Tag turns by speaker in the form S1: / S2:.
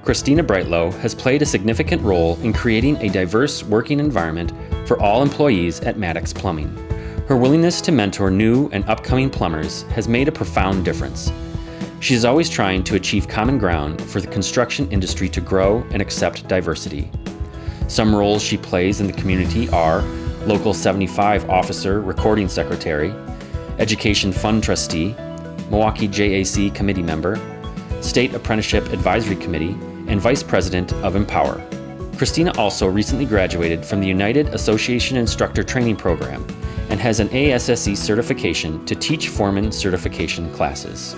S1: Christina Breitlow has played a significant role in creating a diverse working environment for all employees at Mattox Plumbing. Her willingness to mentor new and upcoming plumbers has made a profound difference. She is always trying to achieve common ground for the construction industry to grow and accept diversity. Some roles she plays in the community are Local 75 Officer Recording Secretary, Education Fund Trustee, Milwaukee JAC Committee Member, State Apprenticeship Advisory Committee, and Vice President of Empower. Christina also recently graduated from the United Association Instructor Training Program and has an ASSE certification to teach foreman certification classes.